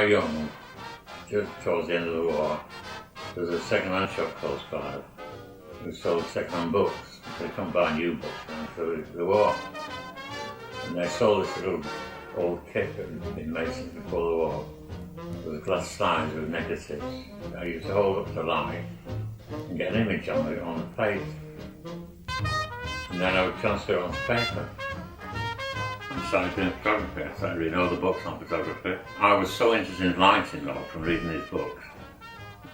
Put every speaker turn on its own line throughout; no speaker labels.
were young, just towards the end of the war, there was a second-hand shop close by who sold second-hand books. They couldn't buy new books through the war. And they sold this little old kit that had been made since before the war, with glass slides with negatives. I used to hold up to the light and get an image on the plate. And then I would transfer it onto paper. I started doing photography. I started reading all the books on photography. I was so interested in lighting though from reading these books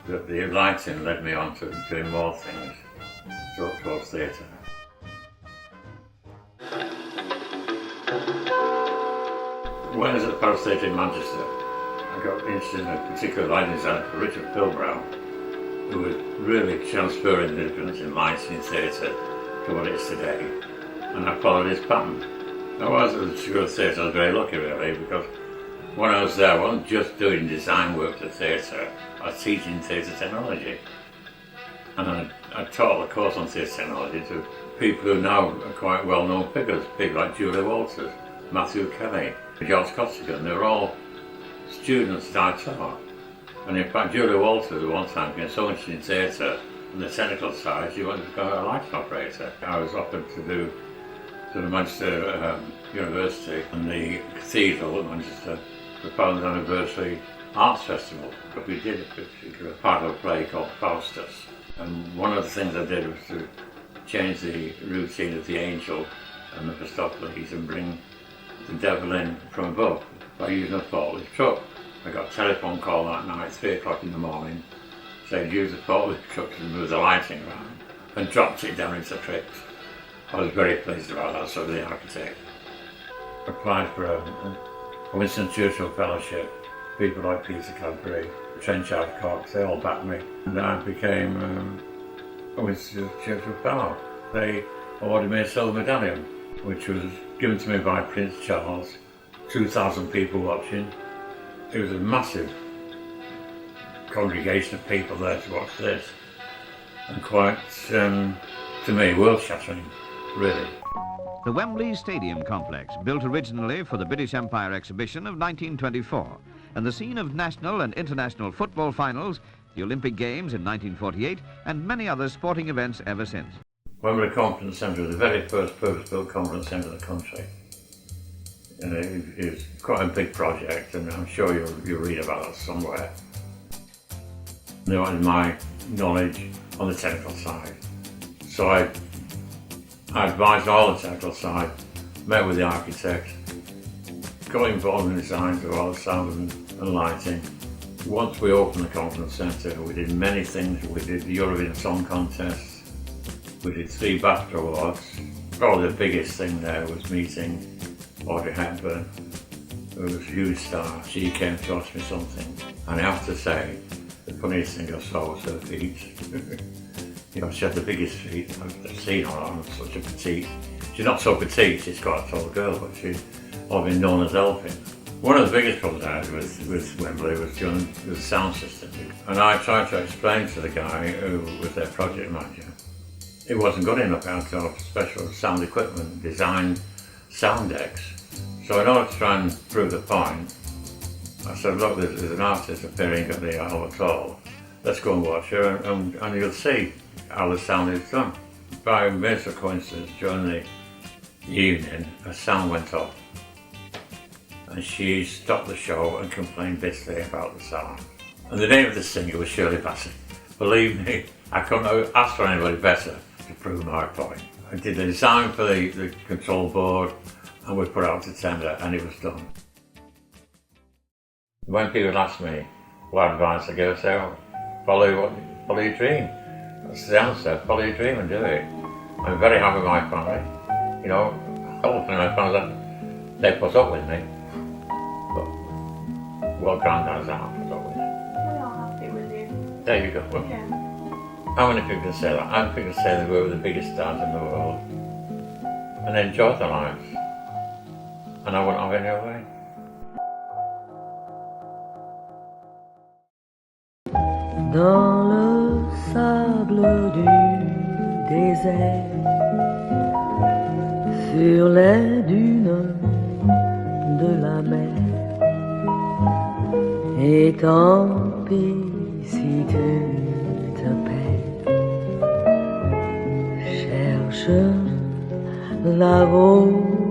that the lighting led me on to doing more things towards theatre. When I was at the Palace Theatre in Manchester, I got interested in a particular lighting designer, Richard Philbrow, who was really transferring the difference in lighting in theatre to what it is today. And I followed his pattern. I was at the School of Theatre, I was very lucky really, because when I was there, I wasn't just doing design work for theatre, I was teaching theatre technology. And I taught a course on theatre technology to people who now are quite well-known figures, people like Julia Walters, Matthew Kelly, George Costigan. They were all students that I taught. And in fact, Julia Walters at one time became so interested in theatre and the technical side, she wanted to become a lighting operator. I was offered to do to the Manchester University and the Cathedral at Manchester, the 4th anniversary Arts Festival. But we did a part of a play called Faustus. And one of the things I did was to change the routine of the angel and the Mephistopheles and bring the devil in from above by using a forklift truck. I got a telephone call that night, 3 o'clock in the morning, saying use a forklift truck to move the lighting around, and dropped it down into tricks. I was very pleased about that, so the architect. Applied for a Winston Churchill Fellowship. People like Peter Cadbury, Trenchard Cox, they all backed me. And I became a Winston Churchill Fellow. They awarded me a silver medallion, which was given to me by Prince Charles. 2,000 people watching. It was a massive congregation of people there to watch this. And quite, to me, world-shattering, really.
The Wembley Stadium complex, built originally for the British Empire exhibition of 1924, and the scene of national and international football finals, the Olympic Games in 1948, and many other sporting events ever since.
Wembley Conference Centre was the very first purpose-built conference centre in the country. And it was quite a big project, and I'm sure you'll read about it somewhere. They wanted my knowledge on the technical side. So I advised all the technical side, met with the architect, got involved in the design of all the sound and lighting. Once we opened the conference centre, we did many things. We did the Eurovision Song Contest, we did 3 BAFTA awards. Probably the biggest thing there was meeting Audrey Hepburn, who was a huge star. She came to ask me something, and I have to say, the funniest thing I saw was her feet. You know, she had the biggest feet I've seen on her, such a petite. She's not so petite, she's quite a tall girl, but she's been known as Elfin. One of the biggest problems I had with Wembley was during the sound system. And I tried to explain to the guy who was their project manager, it wasn't good enough. I had to have special sound equipment, designed sound decks. So in order to try and prove the point, I said, look, there's an artist appearing at the Albert Hall. Let's go and watch her and you'll see how the sound is done. By a major coincidence, during the evening, a sound went off. And she stopped the show and complained bitterly about the sound. And the name of the singer was Shirley Bassey. Believe me, I couldn't have asked for anybody better to prove my point. I did the design for the control board, and we put it out to tender, and it was done. When people ask me what advice I give, I say, oh, follow your dream. That's the answer, follow your dream and do it. I'm very happy with my family. You know, hopefully my family, they put up with me. But what Granddad's not put up with me.
We are happy with you.
There you go.
Yeah.
How many people can say that? How many people can say they were the biggest stars in the world and enjoyed their lives? And I wouldn't have any other way.
Dans le sable du désert, sur les dunes de la mer, Et tant pis si tu te perds. Cherche là-haut